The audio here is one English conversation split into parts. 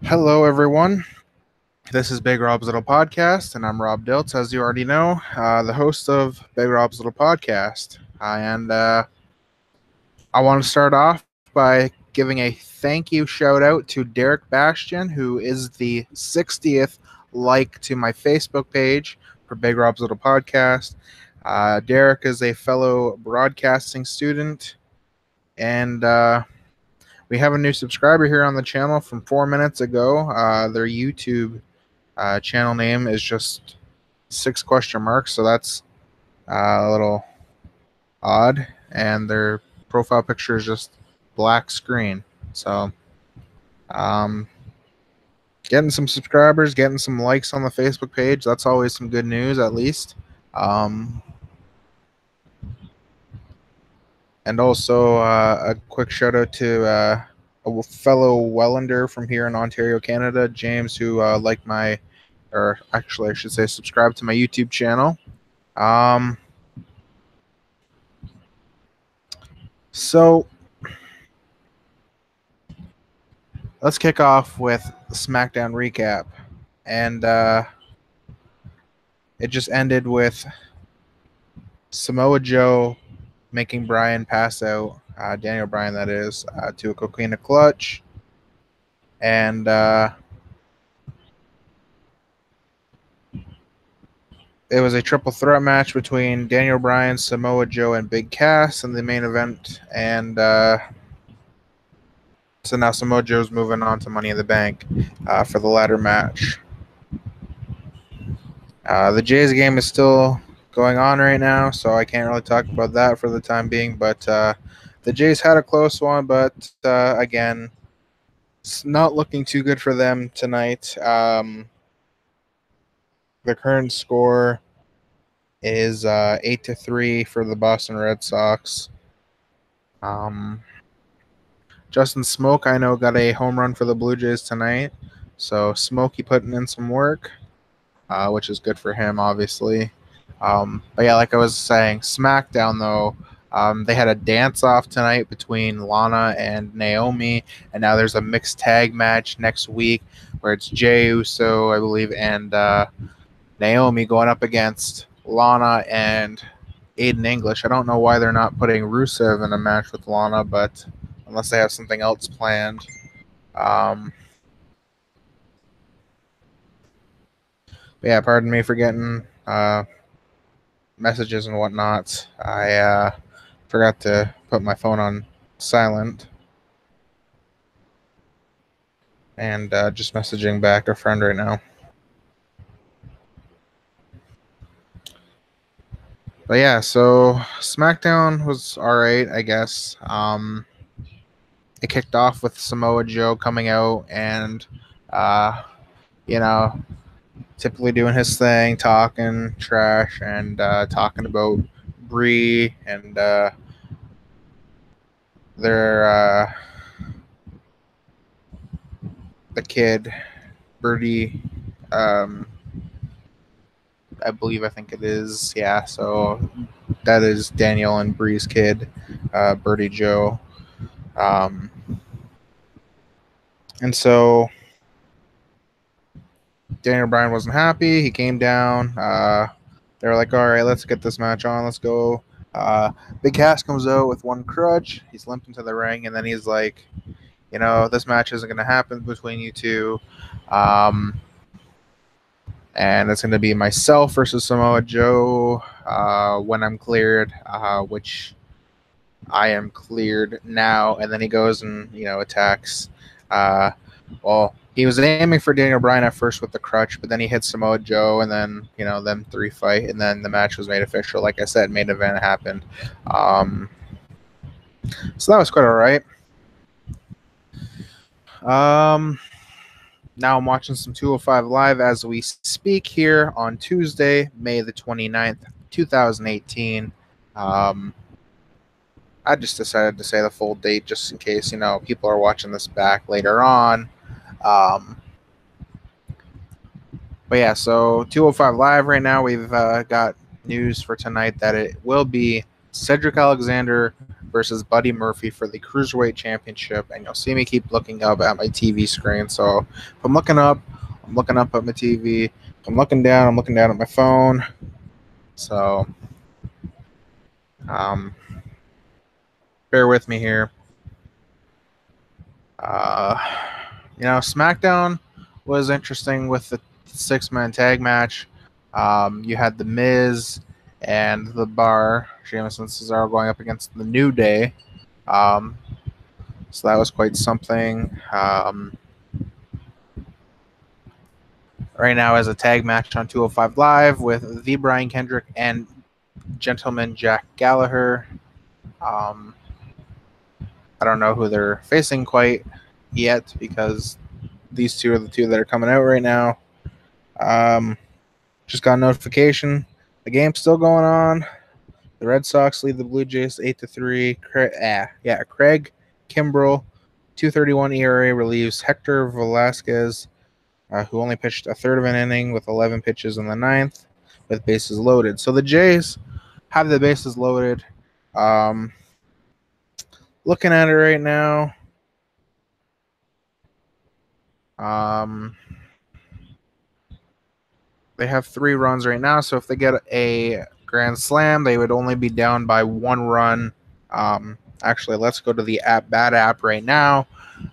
Hello, everyone. This is Big Rob's Little Podcast, and I'm Rob Dilts, as you already know, the host of Big Rob's Little Podcast. And I want to start off by giving a thank you shout out to Derek Bastian, who is the 60th like to my Facebook page for Big Rob's Little Podcast. Derek is a fellow broadcasting student, and we have a new subscriber here on the channel from 4 minutes ago. Their YouTube channel name is just 6 question marks, so that's a little odd. And their profile picture is just black screen. So, getting some subscribers, getting some likes on the Facebook page, that's always some good news, at least. And also a quick shout out to a fellow Wellander from here in Ontario, Canada, James, who liked my, or actually I should say subscribe to my YouTube channel. So let's kick off with the Smackdown recap. And it just ended with Samoa Joe making Bryan pass out, Daniel Bryan that is, to a coquina clutch. And it was a triple threat match between Daniel Bryan, Samoa Joe, and Big Cass in the main event. And so now Samoa Joe's moving on to Money in the Bank for the ladder match. The Jays game is still going on right now, so I can't really talk about that for the time being. But the Jays had a close one, but again, it's not looking too good for them tonight. The current score is 8-3 for the Boston Red Sox. Justin Smoke, I know, got a home run for the Blue Jays tonight. So Smokey putting in some work, which is good for him, obviously. But yeah, like I was saying, SmackDown, though, they had a dance-off tonight between Lana and Naomi, and now there's a mixed tag match next week where it's Jey Uso, I believe, and Naomi going up against Lana and Aiden English. I don't know why they're not putting Rusev in a match with Lana, but unless they have something else planned. But yeah, pardon me for getting messages and whatnot. I forgot to put my phone on silent. And just messaging back a friend right now. But yeah, so SmackDown was alright, I guess. It kicked off with Samoa Joe coming out and, typically doing his thing, talking trash and talking about Brie and their the kid, Birdie. I think it is. Yeah, so that is Daniel and Brie's kid, Birdie Joe. And so Daniel Bryan wasn't happy. He came down. They were like, all right, let's get this match on. Let's go. Big Cass comes out with one crutch. He's limped into the ring, and then he's like, this match isn't going to happen between you two. And it's going to be myself versus Samoa Joe when I'm cleared, which I am cleared now. And then he goes and, attacks. He was aiming for Daniel Bryan at first with the crutch, but then he hit Samoa Joe, and then, them three fight, and then the match was made official. Like I said, main event happened. So that was quite all right. Now I'm watching some 205 Live as we speak here on Tuesday, May the 29th, 2018. I just decided to say the full date just in case, people are watching this back later on. But yeah, so 205 Live right now, we've got news for tonight that it will be Cedric Alexander versus Buddy Murphy for the Cruiserweight Championship. And you'll see me keep looking up at my TV screen. So if I'm looking up at my TV. If I'm looking down at my phone. So bear with me here. Smackdown was interesting with the 6-man tag match. You had The Miz and The Bar, Sheamus and Cesaro, going up against The New Day. So that was quite something. Right now as a tag match on 205 Live with the Brian Kendrick and Gentleman Jack Gallagher. I don't know who they're facing quite yet because these two are the two that are coming out right now. Just got a notification. The game's still going on. The Red Sox lead the Blue Jays 8-3. Craig Kimbrell, 2.31 ERA, relieves Hector Velasquez, who only pitched a third of an inning with 11 pitches in the ninth with bases loaded. So the Jays have the bases loaded. Looking at it right now, they have 3 runs right now. So if they get a grand slam, they would only be down by 1 run. Actually, let's go to the at-bat app right now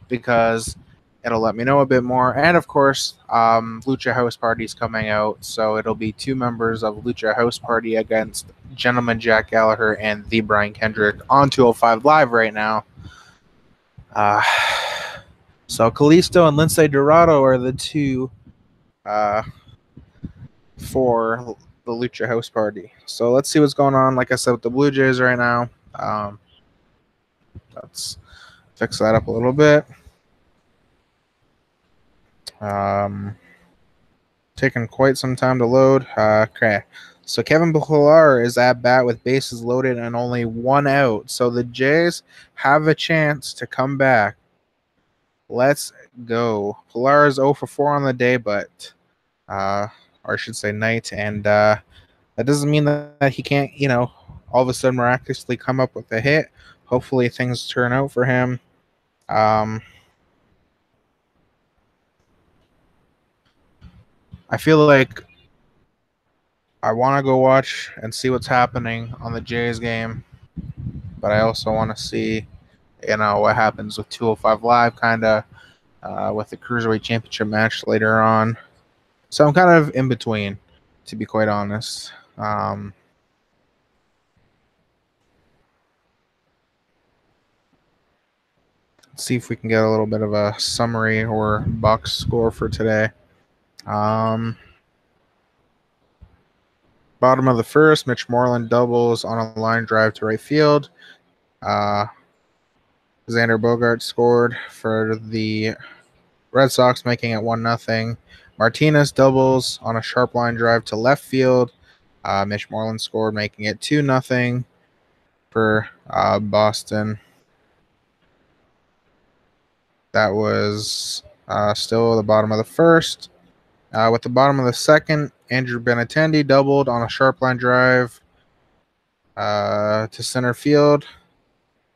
because it'll let me know a bit more. And of course, Lucha House Party's coming out. So it'll be 2 members of Lucha House Party against Gentleman Jack Gallagher and the Brian Kendrick on 205 Live right now. So Kalisto and Lince Dorado are the 2 for the Lucha House Party. So let's see what's going on, like I said, with the Blue Jays right now. Let's fix that up a little bit. Taking quite some time to load. Okay. So Kevin Pillar is at bat with bases loaded and only 1 out. So the Jays have a chance to come back. Let's go. Pillar is 0 for 4 on the day, but or I should say night, and that doesn't mean that he can't, all of a sudden miraculously come up with a hit. Hopefully things turn out for him. I feel like I want to go watch and see what's happening on the Jays game, but I also want to see, what happens with 205 Live, kind of with the Cruiserweight Championship match later on. So I'm kind of in between, to be quite honest. Let's see if we can get a little bit of a summary or box score for today. Bottom of the first, Mitch Moreland doubles on a line drive to right field. Xander Bogaerts scored for the Red Sox, making it 1-0. Martinez doubles on a sharp line drive to left field. Mitch Moreland scored, making it 2-0 for Boston. That was still the bottom of the first. With the bottom of the second, Andrew Benintendi doubled on a sharp line drive to center field.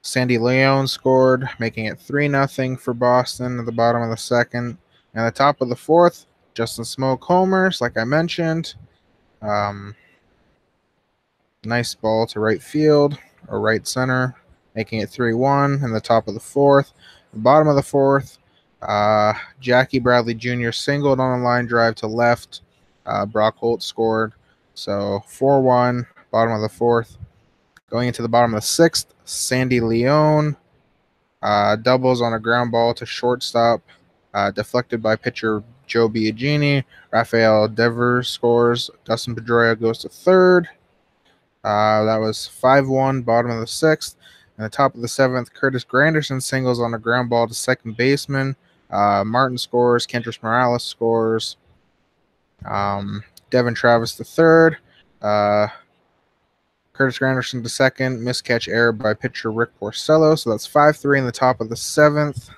Sandy Leon scored, making it 3-0 for Boston at the bottom of the second. And the top of the fourth, Justin Smoke homers, like I mentioned. Nice ball to right field or right center, making it 3-1 in the top of the fourth. The bottom of the fourth, Jackie Bradley Jr. singled on a line drive to left. Brock Holt scored. So 4-1, bottom of the fourth. Going into the bottom of the sixth, Sandy Leon doubles on a ground ball to shortstop, deflected by pitcher Joe Biagini. Rafael Devers scores. Dustin Pedroia goes to third. That was 5-1, bottom of the sixth. And the top of the seventh, Curtis Granderson singles on a ground ball to second baseman. Martin scores. Kendrys Morales scores. Devin Travis to third. Curtis Granderson to second. Miscatch error by pitcher Rick Porcello. So that's 5-3 in the top of the seventh.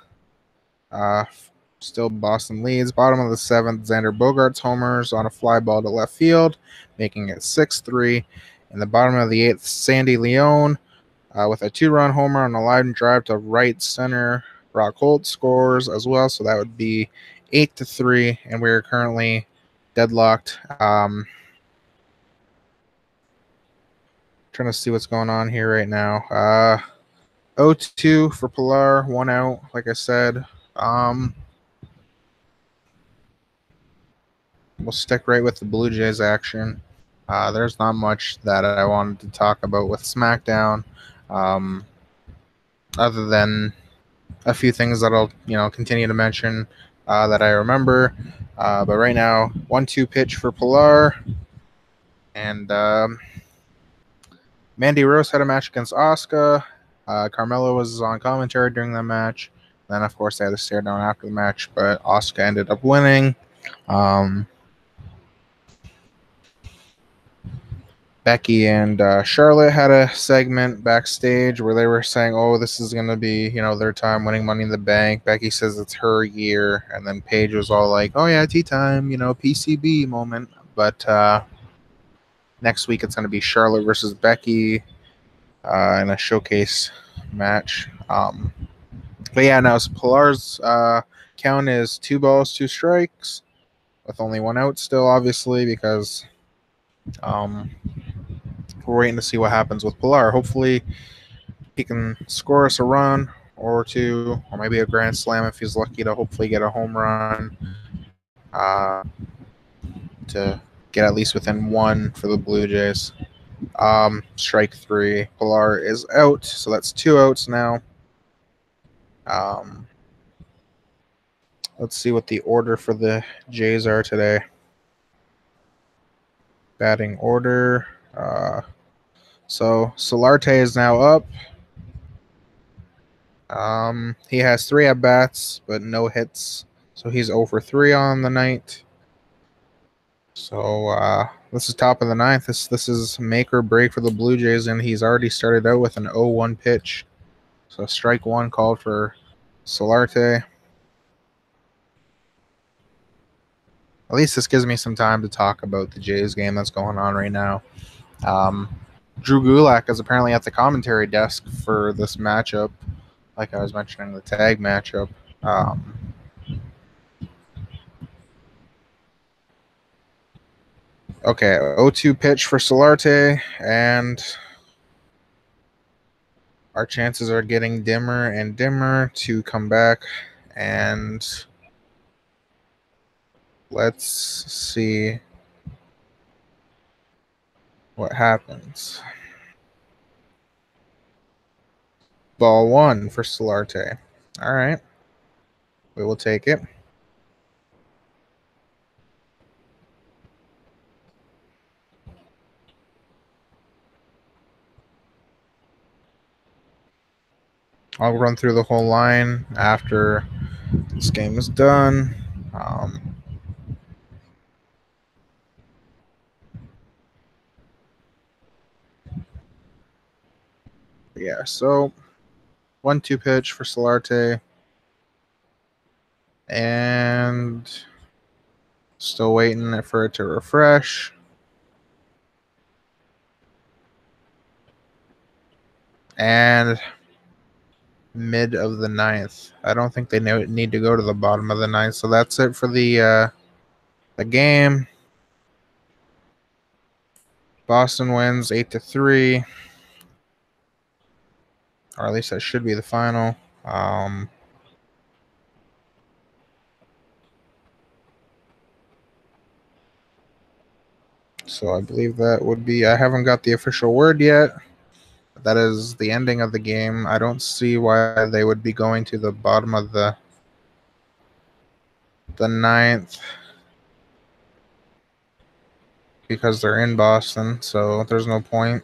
Still Boston leads. Bottom of the seventh, Xander Bogaerts homers on a fly ball to left field, making it 6-3. In the bottom of the eighth, Sandy Leon with a 2-run homer on a line drive to right center. Brock Holt scores as well, so that would be 8-3, and we're currently deadlocked. Trying to see what's going on here right now. 0-2 for Pilar, 1 out, like I said. We'll stick right with the Blue Jays action. There's not much that I wanted to talk about with Smackdown, other than a few things that I'll continue to mention that I remember. But right now, 1-2 pitch for Pilar, and Mandy Rose had a match against Asuka. Carmelo was on commentary during that match. Then, of course, they had to stare down after the match, but Asuka ended up winning. Becky and Charlotte had a segment backstage where they were saying, "Oh, this is gonna be, their time winning Money in the Bank." Becky says it's her year, and then Paige was all like, "Oh yeah, tea time, PCB moment." But next week it's gonna be Charlotte versus Becky in a showcase match. But yeah, now so Pilar's count is 2 balls, 2 strikes, with only 1 out still, obviously, because we're waiting to see what happens with Pilar. Hopefully, he can score us a run or 2, or maybe a grand slam if he's lucky to hopefully get a home run to get at least within 1 for the Blue Jays. Strike 3. Pilar is out, so that's 2 outs now. Let's see what the order for the Jays are today. Batting order. So Solarte is now up. He has 3 at-bats, but no hits. So he's 0 for 3 on the night. So this is top of the 9th. This is make or break for the Blue Jays, and he's already started out with an 0-1 pitch. So strike 1 called for Solarte. At least this gives me some time to talk about the Jays game that's going on right now. Drew Gulak is apparently at the commentary desk for this matchup, like I was mentioning, the tag matchup. Okay, 0-2 pitch for Solarte, and our chances are getting dimmer and dimmer to come back, and let's see what happens. Ball 1 for Solarte. All right, we will take it. I'll run through the whole line after this game is done. Yeah, so 1-2 pitch for Solarte. And still waiting for it to refresh. And mid of the 9th. I don't think they need to go to the bottom of the 9th. So that's it for the game. Boston wins 8-3. Or at least that should be the final. So I believe that would be... I haven't got the official word yet. That is the ending of the game. I don't see why they would be going to the bottom of the 9th, because they're in Boston, so there's no point.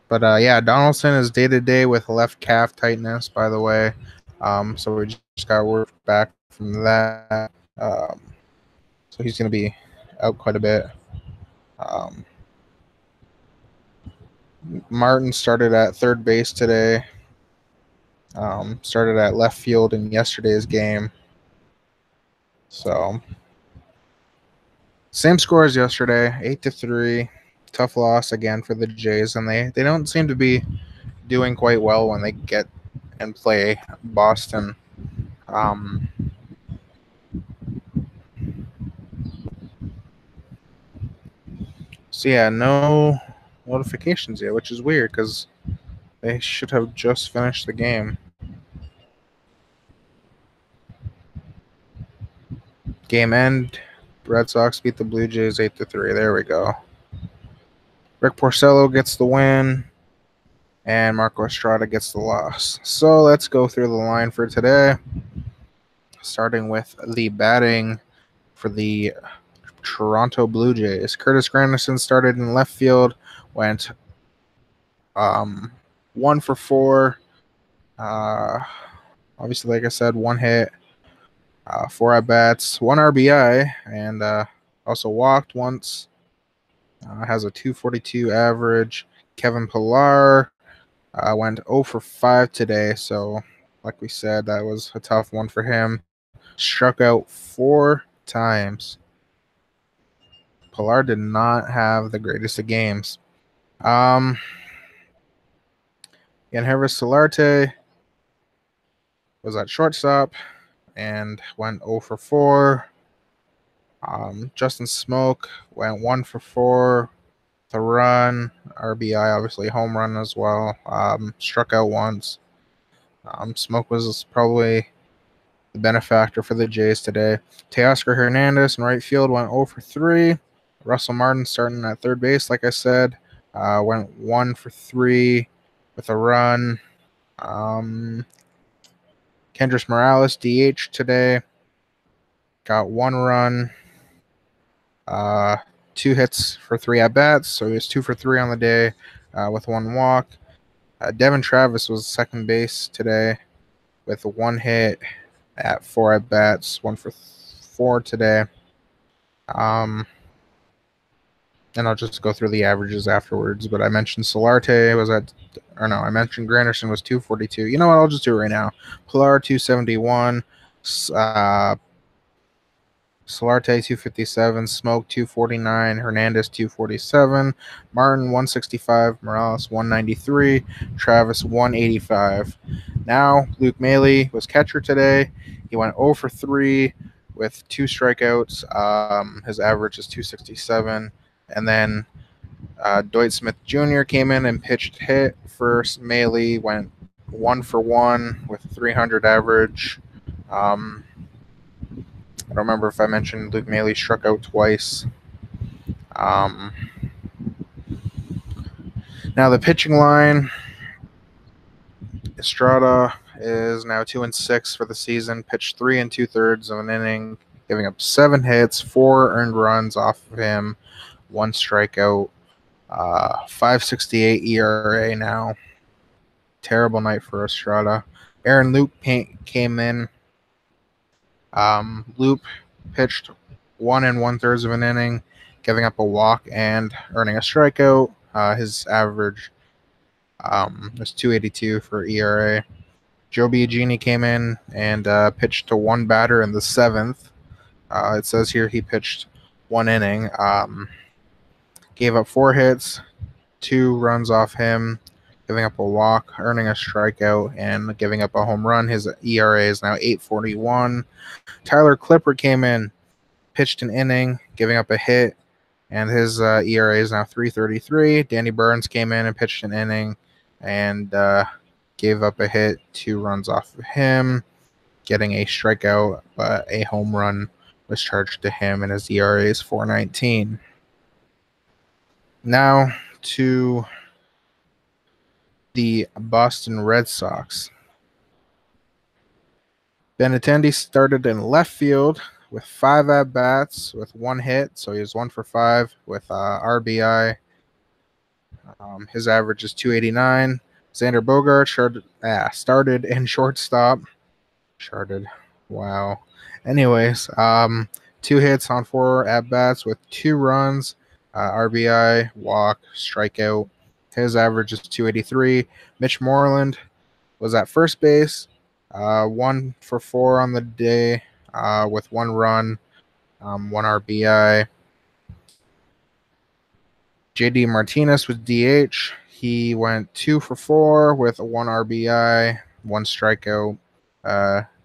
But yeah, Donaldson is day-to-day with left calf tightness, by the way. So we just got word back from that. So he's going to be out quite a bit. Martin started at third base today. Started at left field in yesterday's game. So same score as yesterday, 8-3. Tough loss again for the Jays, and they don't seem to be doing quite well when they get and play Boston. So yeah, no notifications yet, which is weird because they should have just finished the game. Game end. Red Sox beat the Blue Jays 8-3. There we go. Rick Porcello gets the win, and Marco Estrada gets the loss. So let's go through the line for today, starting with the batting for the Toronto Blue Jays. Curtis Granderson started in left field, went 1 for 4. Obviously, like I said, 1 hit, 4 at bats, 1 RBI, and also walked once. Has a 242 average. Kevin Pillar went 0 for 5 today, so like we said, that was a tough one for him. Struck out 4 times. Pillar did not have the greatest of games. Yangervis Solarte was at shortstop and went 0 for 4. Justin Smoke went 1 for 4. The run, RBI, obviously home run as well. Struck out once. Smoke was probably the benefactor for the Jays today. Teoscar Hernandez in right field went 0 for 3. Russell Martin starting at third base, like I said, went 1 for 3 with a run. Kendrys Morales, DH today, got 1 run, 2 hits for 3 at-bats, so he was 2 for 3 on the day with 1 walk. Devin Travis was second base today with 1 hit at 4 at-bats, 1 for 4 today. And I'll just go through the averages afterwards, but I mentioned Solarte was at, or no, I mentioned Granderson was 242. You know what? I'll just do it right now. Pillar 271, Solarte 257, Smoke 249, Hernandez 247, Martin 165, Morales 193, Travis 185. Now Luke Maile was catcher today. He went 0 for 3 with 2 strikeouts. His average is 267. And then Dwight Smith Jr. came in and pitched hit first. Maile went 1 for 1 with 300 average. I don't remember if I mentioned Luke Maile struck out twice. Now the pitching line, Estrada is now 2-6 for the season. Pitched 3 2/3 of an inning, giving up 7 hits, 4 earned runs off of him, 1 strikeout, 5.68 ERA now. Terrible night for Estrada. Aaron Loup came in. Loup pitched 1 1/3 of an inning, giving up a walk and earning a strikeout. His average was 2.82 for ERA. Joe Biagini came in and pitched to 1 batter in the 7th. It says here he pitched 1 inning. Gave up 4 hits, 2 runs off him, giving up a walk, earning a strikeout, and giving up a home run. His ERA is now 8.41. Tyler Clippard came in, pitched an inning, giving up a hit, and his ERA is now 3.33. Danny Burns came in and pitched an inning and gave up a hit, 2 runs off of him, getting a strikeout, but a home run was charged to him, and his ERA is 4.19. Now to the Boston Red Sox. Benintendi started in left field with 5 at-bats with 1 hit, so he was 1 for 5 with RBI. His average is 289. Xander Bogaerts started in shortstop. Wow. Anyways, 2 hits on 4 at-bats with 2 runs, RBI, walk, strikeout. His average is 283. Mitch Moreland was at first base, 1 for 4 on the day with 1 run, 1 RBI. JD Martinez with DH. He went 2 for 4 with 1 RBI, 1 strikeout.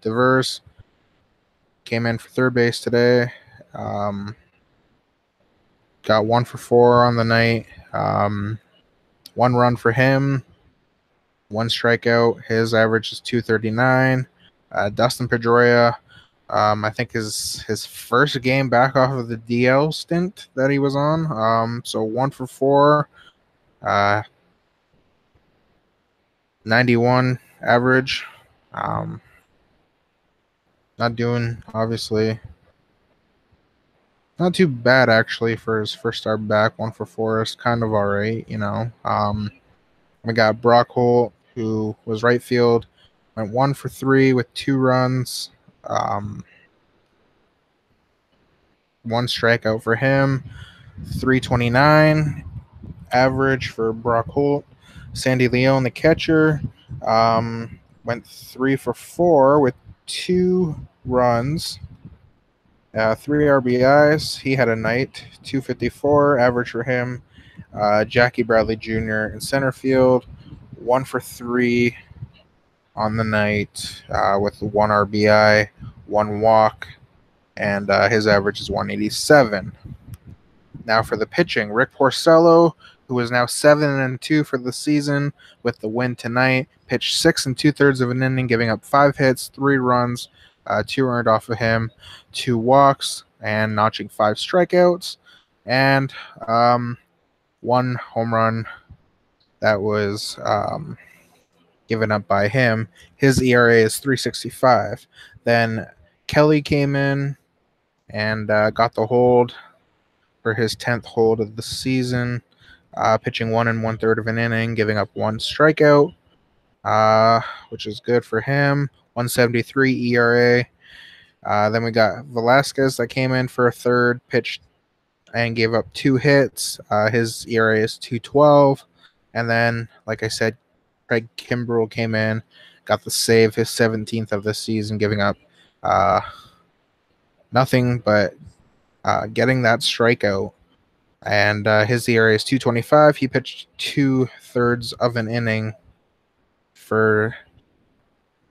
Devers came in for third base today. Got 1 for 4 on the night. 1 run for him, 1 strikeout. His average is 239. Dustin Pedroia, I think his first game back off of the DL stint that he was on. So 1 for 4. 91 average. Not doing, obviously, not too bad actually for his first start back. 1 for 4 is kind of all right, you know. We got Brock Holt, who was right field, went 1 for 3 with 2 runs. 1 strikeout for him. 329 average for Brock Holt. Sandy Leone, the catcher, went 3 for 4 with 2 runs, 3 RBIs. He had a night, 254 average for him. Jackie Bradley Jr. in center field, 1 for 3 on the night with 1 RBI, 1 walk, and his average is 187. Now for the pitching, Rick Porcello, who is now 7-2 for the season with the win tonight, pitched 6 2/3 of an inning, giving up 5 hits, 3 runs, 2 earned off of him, 2 walks, and notching 5 strikeouts, and 1 home run that was given up by him. His ERA is 3.65. Then Kelly came in and got the hold for his 10th hold of the season, pitching 1 1/3 of an inning, giving up 1 strikeout, which is good for him. 1.73 ERA. Then we got Velasquez that came in for a third, pitched and gave up 2 hits. His ERA is 2.12. And then, like I said, Craig Kimbrell came in, got the save, his 17th of the season, giving up nothing but getting that strikeout. And his ERA is 2.25. He pitched 2/3 of an inning for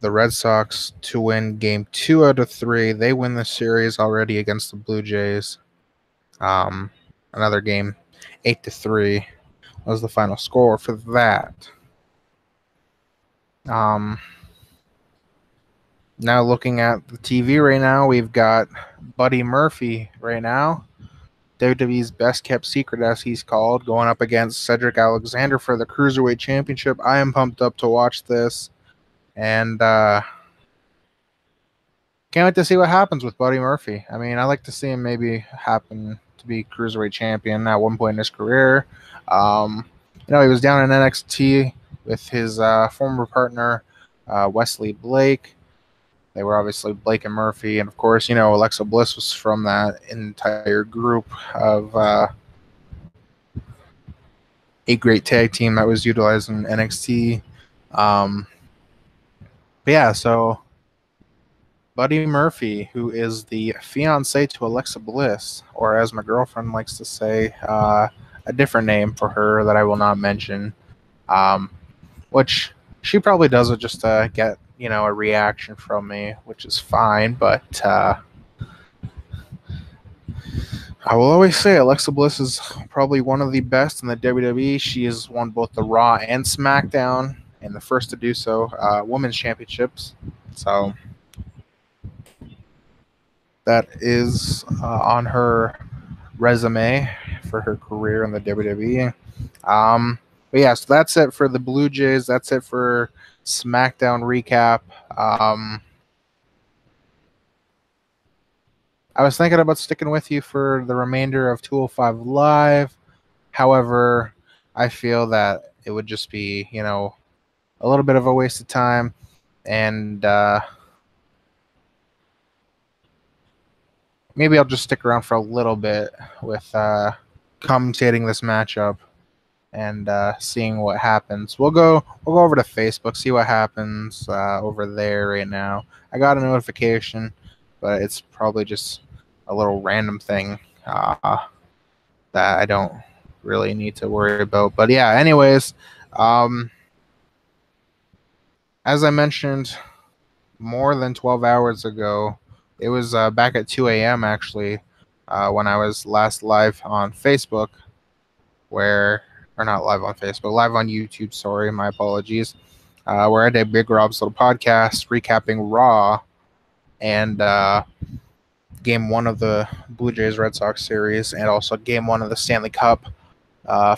the Red Sox to win game 2 out of 3. They win the series already against the Blue Jays. Another game, 8-3 was the final score for that. Now looking at the TV right now, we've got Buddy Murphy right now, WWE's best kept secret, as he's called, going up against Cedric Alexander for the Cruiserweight Championship. I am pumped up to watch this, and can't wait to see what happens with Buddy Murphy. I mean, I like to see him maybe happen to be Cruiserweight champion at one point in his career. He was down in NXT with his former partner, Wesley Blake. They were obviously Blake and Murphy. And, of course, Alexa Bliss was from that entire group of a great tag team that was utilized in NXT. But, yeah, so Buddy Murphy, who is the fiancé to Alexa Bliss, or as my girlfriend likes to say, a different name for her that I will not mention, which she probably does it just to get, a reaction from me, which is fine, but I will always say Alexa Bliss is probably one of the best in the WWE. She has won both the Raw and Smackdown, and the first to do so, Women's Championships. So that is on her resume for her career in the WWE. But yeah, so that's it for the Blue Jays. That's it for Smackdown recap. I was thinking about sticking with you for the remainder of 205 Live. However, I feel that it would just be, a little bit of a waste of time. And maybe I'll just stick around for a little bit with commentating this matchup and seeing what happens. We'll go over to Facebook, see what happens over there right now. I got a notification, but it's probably just a little random thing that I don't really need to worry about. But yeah, anyways, as I mentioned more than 12 hours ago, it was back at 2 a.m. actually, when I was last live on Facebook, or not live on Facebook, live on YouTube, sorry, my apologies, where I did Big Rob's little podcast recapping Raw and game one of the Blue Jays Red Sox series, and also game one of the Stanley Cup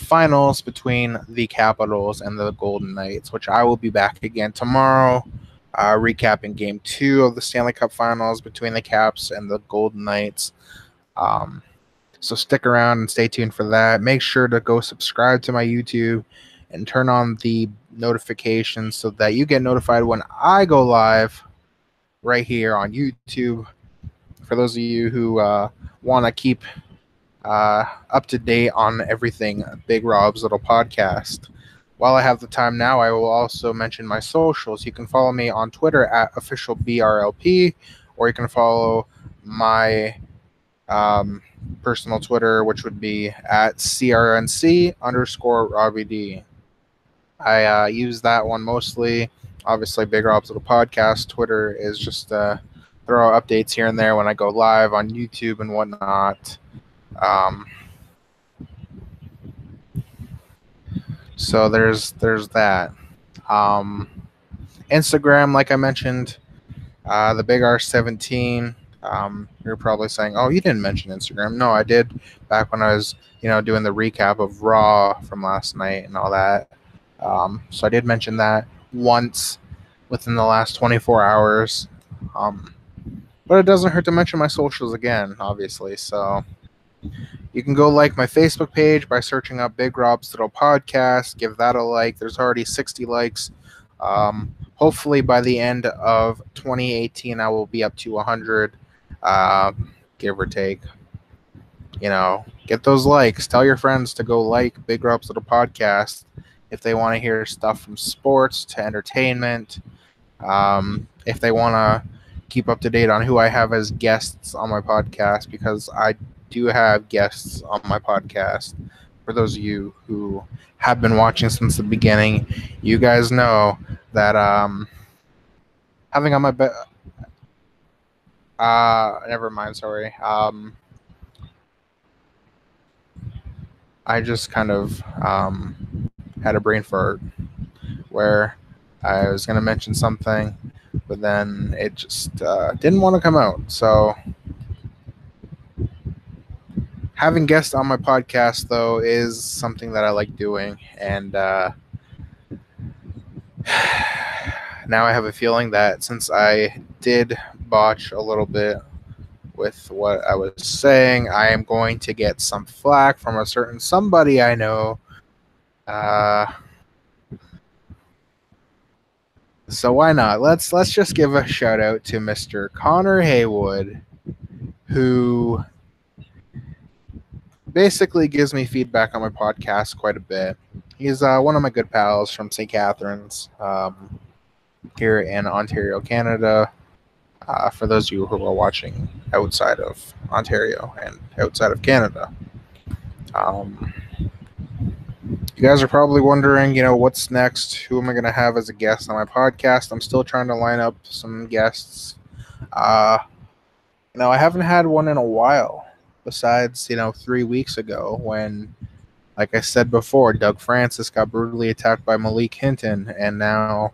finals between the Capitals and the Golden Knights, which I will be back again tomorrow, recapping game two of the Stanley Cup finals between the Caps and the Golden Knights. So stick around and stay tuned for that. Make sure to go subscribe to my YouTube and turn on the notifications so that you get notified when I go live right here on YouTube. For those of you who want to keep up to date on everything Big Rob's little podcast. While I have the time now, I will also mention my socials. You can follow me on Twitter at officialbrlp, or you can follow my personal Twitter, which would be at crnc_Robbie. I use that one mostly. Obviously, Big Rob's little podcast. Twitter is just throw updates here and there when I go live on YouTube and whatnot. So there's that. Instagram, like I mentioned, the Big R17. You're probably saying, "Oh, you didn't mention Instagram." No, I did back when I was, doing the recap of Raw from last night and all that. So I did mention that once within the last 24 hours. But it doesn't hurt to mention my socials again, obviously. So you can go like my Facebook page by searching up Big Rob's Little Podcast. Give that a like. There's already 60 likes. Hopefully by the end of 2018, I will be up to 100, give or take. Get those likes. Tell your friends to go like Big Rob's Little Podcast if they want to hear stuff from sports to entertainment. If they want to keep up to date on who I have as guests on my podcast, because I do have guests on my podcast. For those of you who have been watching since the beginning, you guys know that having on my never mind, sorry. I just kind of had a brain fart where I was going to mention something, but then it just didn't want to come out. So having guests on my podcast, though, is something that I like doing. And now I have a feeling that since I did botch a little bit with what I was saying, I am going to get some flack from a certain somebody I know. So why not? Let's just give a shout out to Mr. Connor Haywood, who basically gives me feedback on my podcast quite a bit. He's one of my good pals from St. Catharines here in Ontario, Canada. For those of you who are watching outside of Ontario and outside of Canada. You guys are probably wondering, what's next? Who am I going to have as a guest on my podcast? I'm still trying to line up some guests. I haven't had one in a while, besides, 3 weeks ago when, like I said before, Doug Francis got brutally attacked by Malik Hinton, and now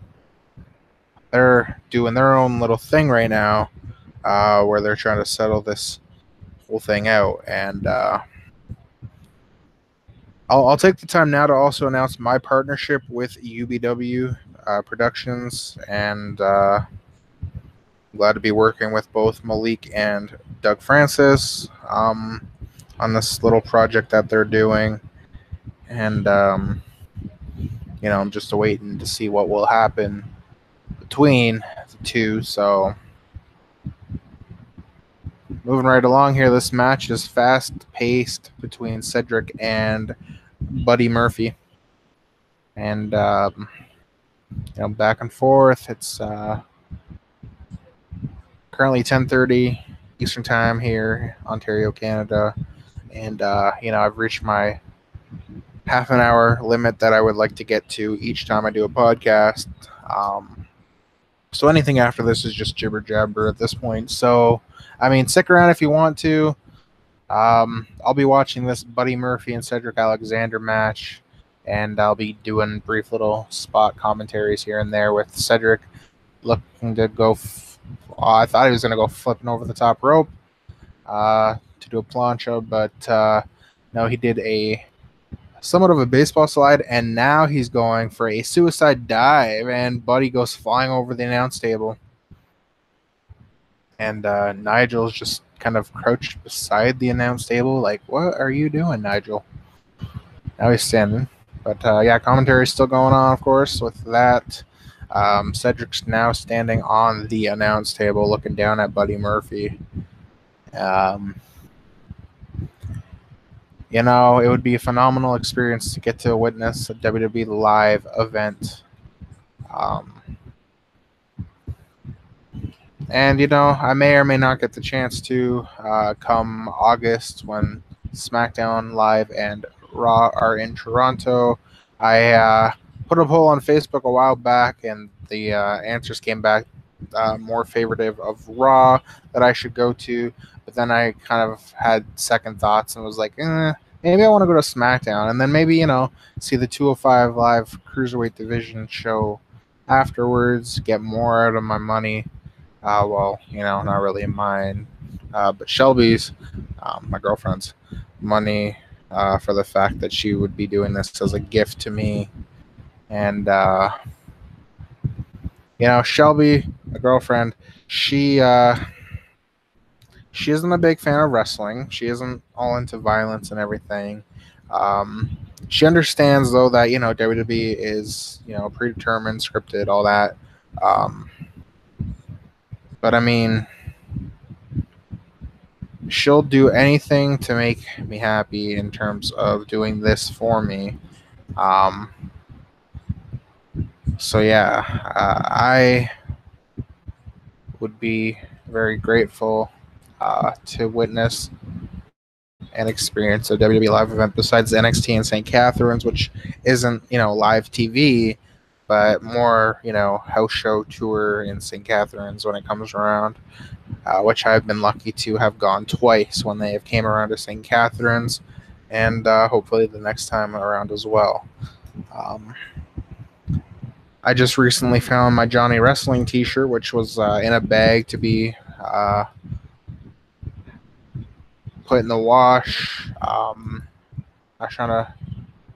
they're doing their own little thing right now where they're trying to settle this whole thing out. And I'll take the time now to also announce my partnership with UBW Productions, and I'm glad to be working with both Malik and Doug Francis on this little project that they're doing. And, I'm just waiting to see what will happen between the two. So moving right along here, this match is fast-paced between Cedric and Buddy Murphy. And, back and forth. It's currently 10:30 Eastern Time here, Ontario, Canada. And, I've reached my half an hour limit that I would like to get to each time I do a podcast. So anything after this is just jibber jabber at this point. So, I mean, stick around if you want to. I'll be watching this Buddy Murphy and Cedric Alexander match, and I'll be doing brief little spot commentaries here and there with Cedric looking to go. I thought he was going to go flipping over the top rope to do a plancha, but no, he did a somewhat of a baseball slide, and now he's going for a suicide dive, and Buddy goes flying over the announce table. And Nigel's just kind of crouched beside the announce table, like, what are you doing, Nigel? Now he's standing. But yeah, commentary is still going on, of course, with that. Cedric's now standing on the announce table looking down at Buddy Murphy. You know, it would be a phenomenal experience to get to witness a WWE live event. And, you know, I may or may not get the chance to come August when Smackdown Live and Raw are in Toronto. I put a poll on Facebook a while back, and the answers came back more favorative of Raw that I should go to. But then I kind of had second thoughts and was like, maybe I want to go to SmackDown. And then maybe, you know, see the 205 Live Cruiserweight Division show afterwards, get more out of my money. Well, you know, not really mine, but Shelby's, my girlfriend's, money for the fact that she would be doing this as a gift to me. And, you know, Shelby, my girlfriend, she isn't a big fan of wrestling. She isn't all into violence and everything. She understands, though, that, you know, WWE is, you know, predetermined, scripted, all that. But I mean, she'll do anything to make me happy in terms of doing this for me. So yeah, I would be very grateful to witness and experience a WWE live event besides NXT in St. Catharines, which isn't, you know, live TV, but more, you know, house show tour in St. Catharines when it comes around, which I've been lucky to have gone twice when they have came around to St. Catharines, and hopefully the next time around as well. I just recently found my Johnny Wrestling t-shirt, which was in a bag to be put in the wash. I was trying to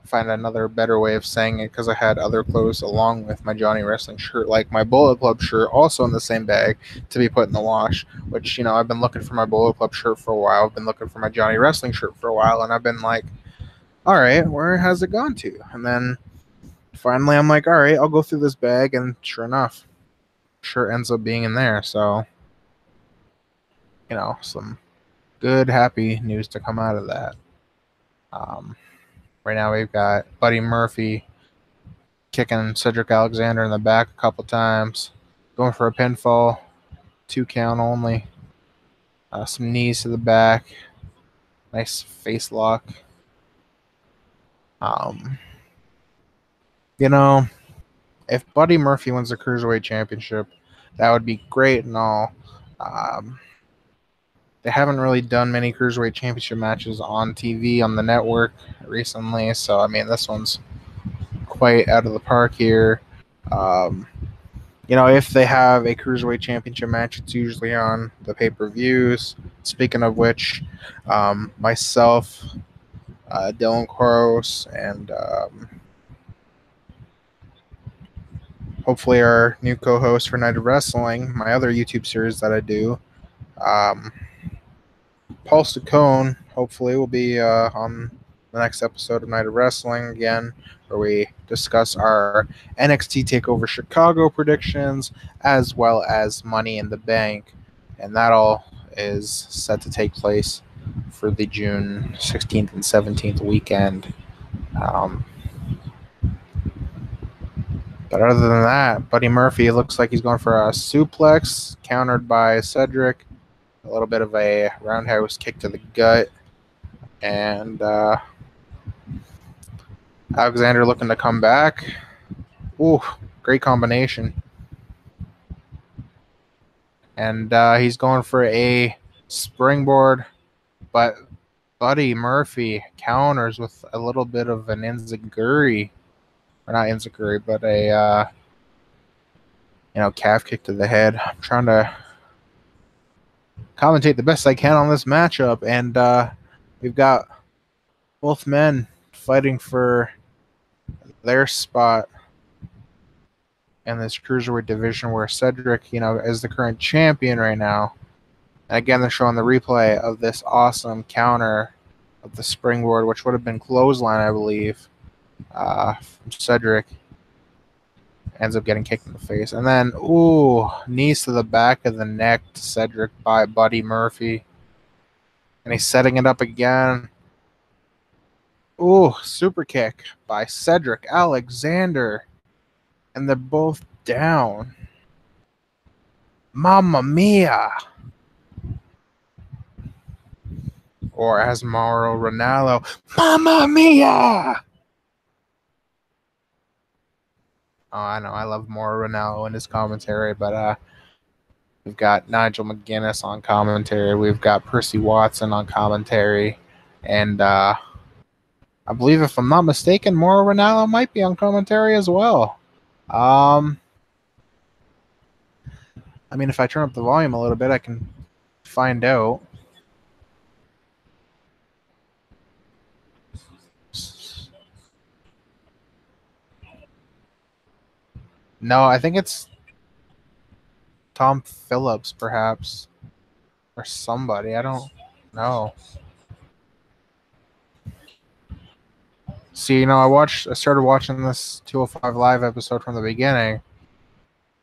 find another better way of saying it because I had other clothes along with my Johnny Wrestling shirt, like my Bullet Club shirt, also in the same bag to be put in the wash, which, you know, I've been looking for my Bullet Club shirt for a while. I've been looking for my Johnny Wrestling shirt for a while, and I've been like, all right, where has it gone to? And then finally I'm like, all right, I'll go through this bag, and sure enough, shirt ends up being in there. So, you know, some good, happy news to come out of that. Right now we've got Buddy Murphy kicking Cedric Alexander in the back a couple times, going for a pinfall, 2 count only. Some knees to the back, nice face lock. You know, if Buddy Murphy wins the Cruiserweight Championship, that would be great and all. They haven't really done many Cruiserweight Championship matches on TV on the network recently, so I mean, this one's quite out of the park here. You know, if they have a Cruiserweight Championship match, it's usually on the pay-per-views. Speaking of which, myself, Dylan Koros, and hopefully our new co-host for Night of Wrestling, my other YouTube series that I do, Paul Saccone, hopefully will be on the next episode of Night of Wrestling again, where we discuss our NXT TakeOver Chicago predictions as well as Money in the Bank. And that all is set to take place for the June 16th and 17th weekend. But other than that, Buddy Murphy looks like he's going for a suplex, countered by Cedric. A little bit of a roundhouse kick to the gut. And Alexander looking to come back. Ooh, great combination. And he's going for a springboard, but Buddy Murphy counters with a little bit of an enziguri. Or not enziguri, but a calf kick to the head. I'm trying to commentate the best I can on this matchup, and we've got both men fighting for their spot in this cruiserweight division, where Cedric, is the current champion right now. And again, they're showing the replay of this awesome counter of the springboard, which would have been clothesline, I believe, from Cedric. Ends up getting kicked in the face. And then, knees to the back of the neck to Cedric by Buddy Murphy. And he's setting it up again. Super kick by Cedric Alexander. And they're both down. Mamma mia. Or as Mauro Ranallo, Mamma mia. Oh, I know. I love Mauro Ranallo in his commentary, but we've got Nigel McGuinness on commentary. We've got Percy Watson on commentary. And I believe, if I'm not mistaken, Mauro Ranallo might be on commentary as well. I mean, if I turn up the volume a little bit, I can find out. No, I think it's Tom Phillips, perhaps, or somebody. I don't know. See, I started watching this 205 Live episode from the beginning,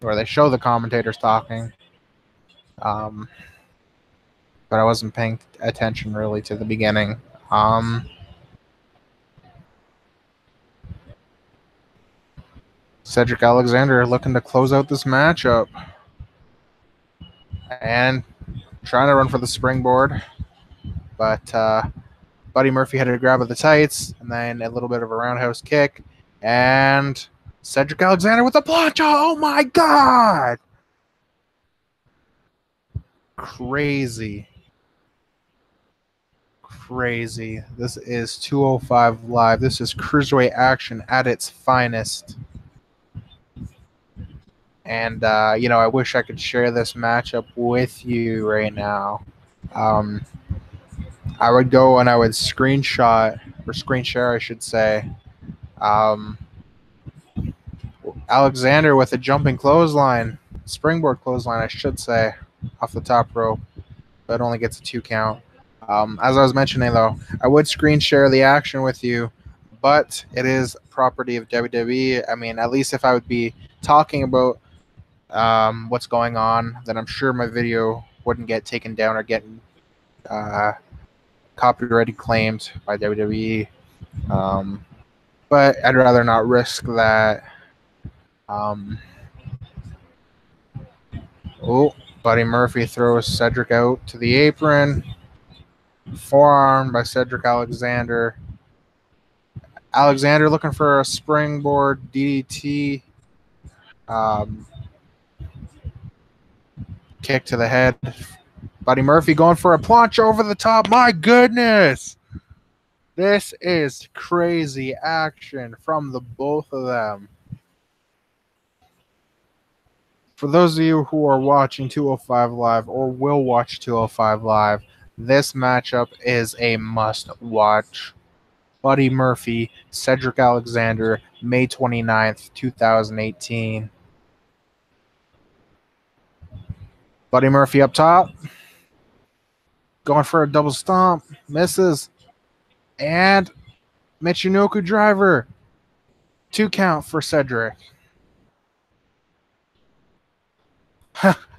where they show the commentators talking. But I wasn't paying attention really to the beginning. Cedric Alexander looking to close out this matchup. And trying to run for the springboard. But Buddy Murphy had a grab of the tights, and then a little bit of a roundhouse kick. And Cedric Alexander with a plancha. Oh, my God. Crazy. This is 205 Live. This is cruiserweight action at its finest. And, I wish I could share this matchup with you right now. I would go and I would screenshot, or screen share, I should say, Alexander with a jumping clothesline, springboard clothesline, I should say, off the top rope, but it only gets a 2 count. As I was mentioning, though, I would screen share the action with you, but it is property of WWE. I mean, at least if I would be talking about what's going on, then I'm sure my video wouldn't get taken down or get copyrighted claimed by WWE. But I'd rather not risk that. Buddy Murphy throws Cedric out to the apron. Forearm by Cedric Alexander. Alexander looking for a springboard DDT. Kick to the head. Buddy Murphy going for a plancha over the top. My goodness. This is crazy action from the both of them. For those of you who are watching 205 Live or will watch 205 Live, this matchup is a must-watch. Buddy Murphy, Cedric Alexander, May 29th, 2018. Buddy Murphy up top. Going for a double stomp. Misses. And Michinoku driver. 2 count for Cedric.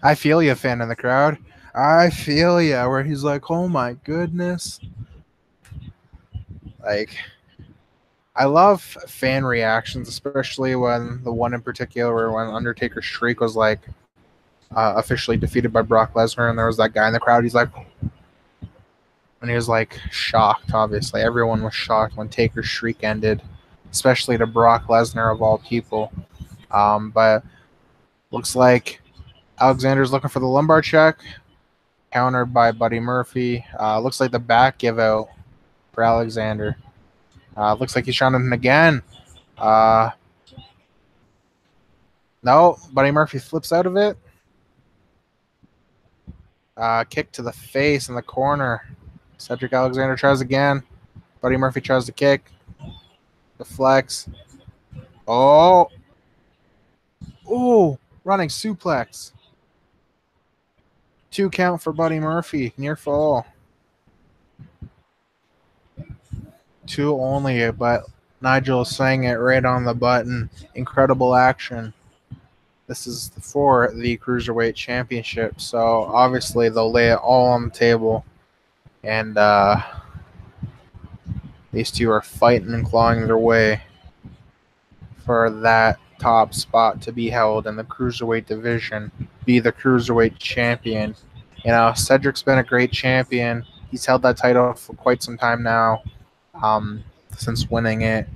I feel you, fan in the crowd. I feel ya. Where he's like, oh my goodness. Like, I love fan reactions, especially when the one in particular when Undertaker's streak was like officially defeated by Brock Lesnar, and there was that guy in the crowd. He's like, and he was like shocked. Obviously, everyone was shocked when Taker's streak ended. especially to Brock Lesnar of all people. But looks like Alexander's looking for the lumbar check, countered by Buddy Murphy. Looks like the back give out for Alexander. Looks like he's trying him again. No, Buddy Murphy flips out of it. Kick to the face in the corner. Cedric Alexander tries again. Buddy Murphy tries to kick. Deflects. Oh. Ooh, running suplex. 2 count for Buddy Murphy. Near fall. 2 only, but Nigel is saying it right on the button. Incredible action. This is for the Cruiserweight Championship, so obviously they'll lay it all on the table. And these two are fighting and clawing their way for that top spot to be held in the Cruiserweight division, be the Cruiserweight champion. You know, Cedric's been a great champion. He's held that title for quite some time now, since winning it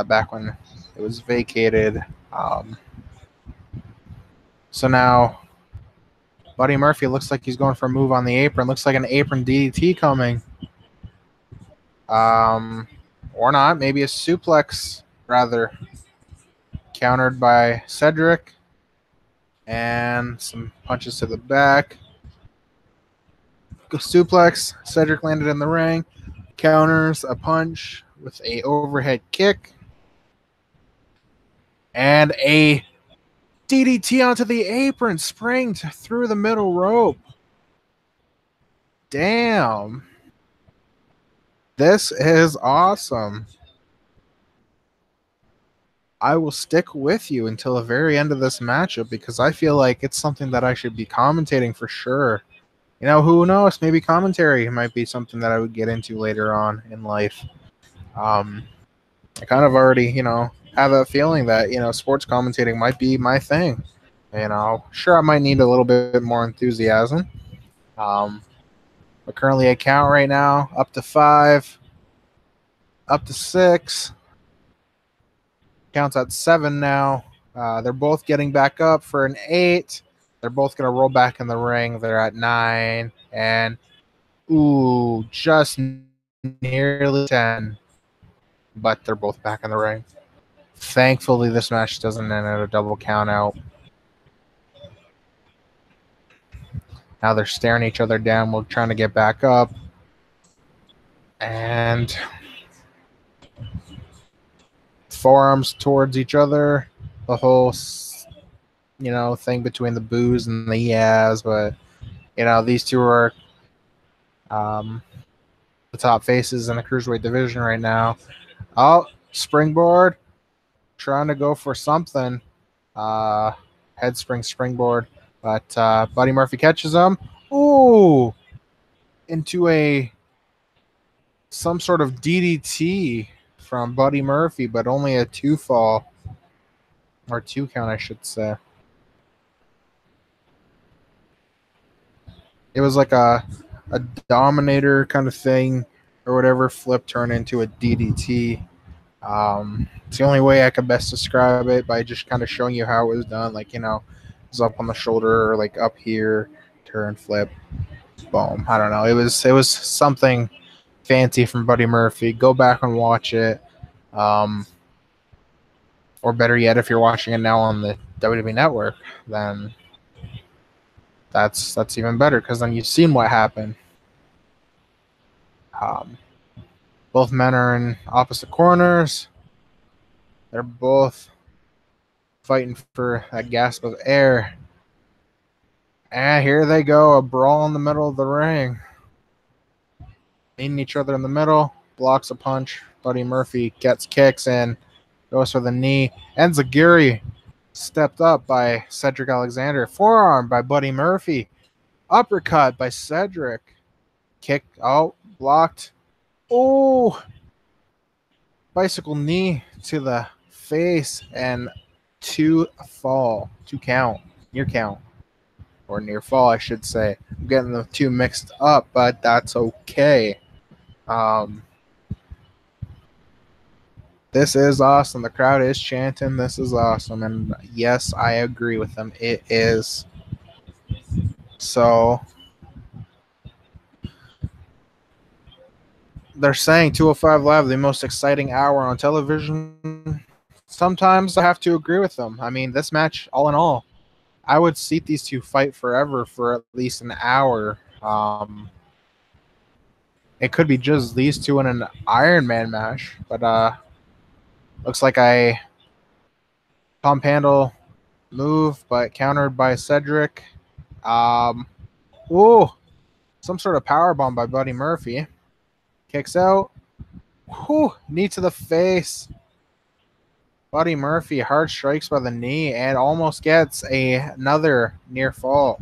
back when it was vacated. So now Buddy Murphy looks like he's going for a move on the apron. Looks like an apron DDT coming. Or not. Maybe a suplex, rather. Countered by Cedric. And some punches to the back. Suplex. Cedric landed in the ring. Counters a punch with a overhead kick. And a DDT onto the apron, springed through the middle rope. Damn. This is awesome. I will stick with you until the very end of this matchup because I feel like it's something that I should be commentating for sure. You know, who knows? Maybe commentary might be something that I would get into later on in life. I kind of already, you know, have a feeling that, you know, sports commentating might be my thing. You know, sure, I might need a little bit more enthusiasm. But currently I count right now up to 5, up to 6. Counts at 7 now. They're both getting back up for an 8. They're both going to roll back in the ring. They're at 9. And, ooh, just nearly 10. But they're both back in the ring. Thankfully, this match doesn't end at a double count out. Now they're staring each other down while trying to get back up. And forearms towards each other. The whole, you know, thing between the boos and the yeahs. But, you know, these two are the top faces in the Cruiserweight division right now. Oh, springboard. Trying to go for something. Head springboard. But Buddy Murphy catches him. Ooh! Into some sort of DDT from Buddy Murphy, but only a 2 fall. Or 2 count, I should say. It was like a Dominator kind of thing or whatever, flip turn into a DDT. It's the only way I could best describe it, by just kind of showing you how it was done. Like, you know, it was up on the shoulder or like up here, turn, flip, boom. I don't know. It was something fancy from Buddy Murphy. Go back and watch it. Or better yet, if you're watching it now on the WWE Network, then that's even better because then you've seen what happened. Both men are in opposite corners. They're both fighting for a gasp of air. And here they go, a brawl in the middle of the ring. Meeting each other in the middle, blocks a punch. Buddy Murphy gets kicks in, goes for the knee. Enziguri stepped up by Cedric Alexander. Forearm by Buddy Murphy. Uppercut by Cedric. Kick out, blocked. Oh! Bicycle knee to the face and 2 fall. 2 count. Near count. Or near fall, I should say. I'm getting the 2 mixed up, but that's okay. This is awesome. The crowd is chanting, "This is awesome." And yes, I agree with them. It is. So they're saying 205 Live, the most exciting hour on television. Sometimes I have to agree with them. I mean, this match, all in all, I would see these two fight forever for at least an hour. It could be just these two in an Iron Man match, but looks like Tom Handle move, but countered by Cedric. Ooh, some sort of power bomb by Buddy Murphy. Kicks out. Whew, knee to the face. Buddy Murphy hard strikes by the knee and almost gets another near fall.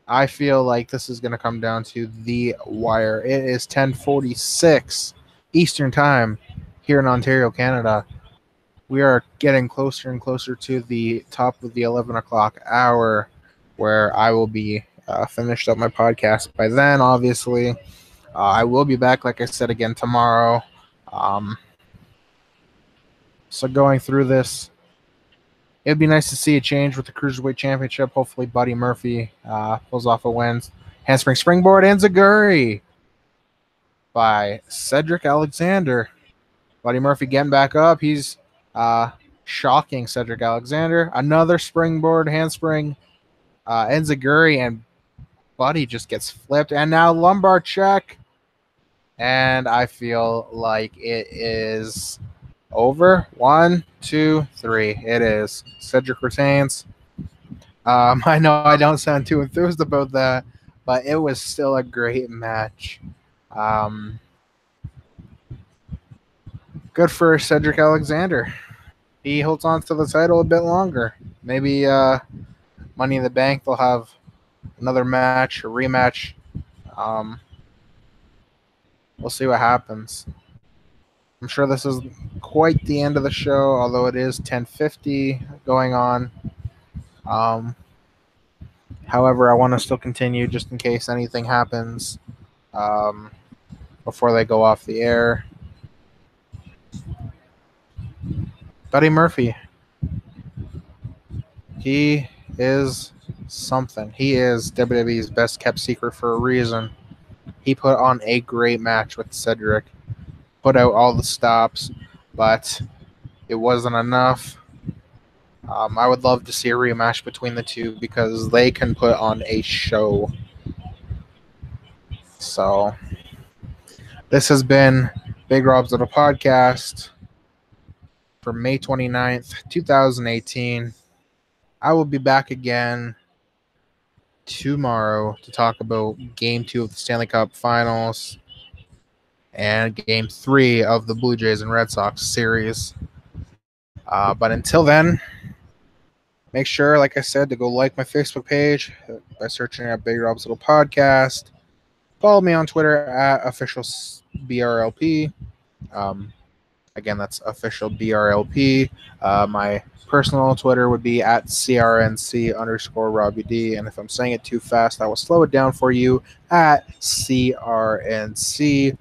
I feel like this is going to come down to the wire. It is 10:46 Eastern Time here in Ontario, Canada. We are getting closer and closer to the top of the 11 o'clock hour where I will be finished up my podcast by then, obviously. I will be back, like I said, again tomorrow. So going through this, it'd be nice to see a change with the Cruiserweight Championship. Hopefully Buddy Murphy pulls off a win. Handspring springboard and Enziguri by Cedric Alexander. Buddy Murphy getting back up. He's shocking Cedric Alexander. Another springboard handspring. Enziguri, and Buddy just gets flipped. And now lumbar check. And I feel like it is over. 1, 2, 3. It is. Cedric retains. I know I don't sound too enthused about that, but it was still a great match. Good for Cedric Alexander. He holds on to the title a bit longer. Maybe Money in the Bank, they'll have another match, a rematch. We'll see what happens. I'm sure this is quite the end of the show, although it is 10:50 going on. However, I want to still continue just in case anything happens before they go off the air. Buddy Murphy. He is something. He is WWE's best kept secret for a reason. He put on a great match with Cedric. Put out all the stops, but it wasn't enough. I would love to see a rematch between the two because they can put on a show. So, this has been Big Rob's Little Podcast for May 29th, 2018. I will be back again tomorrow to talk about Game 2 of the Stanley Cup Finals and Game 3 of the Blue Jays and Red Sox series. But until then, make sure, like I said, to go like my Facebook page by searching at Big Rob's Little Podcast. Follow me on Twitter at officialbrlp. Again, that's officialbrlp. My personal Twitter would be at crnc_Robbie D. And if I'm saying it too fast, I will slow it down for you at crnc_Robbie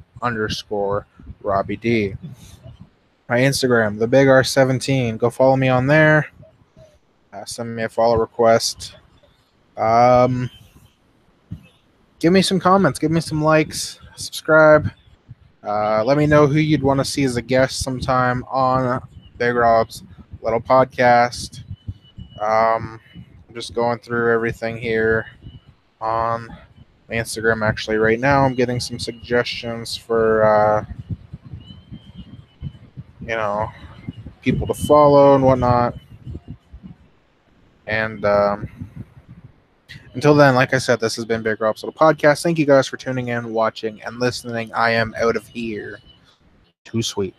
D. My Instagram, the Big R17. Go follow me on there. Send me a follow request. Give me some comments. Give me some likes. Subscribe. Let me know who you'd want to see as a guest sometime on Big Rob's Little Podcast. I'm just going through everything here on my Instagram. Actually, right now, I'm getting some suggestions for people to follow and whatnot. And until then, like I said, this has been Big Rob's Little Podcast. Thank you guys for tuning in, watching, and listening. I am out of here. Too sweet.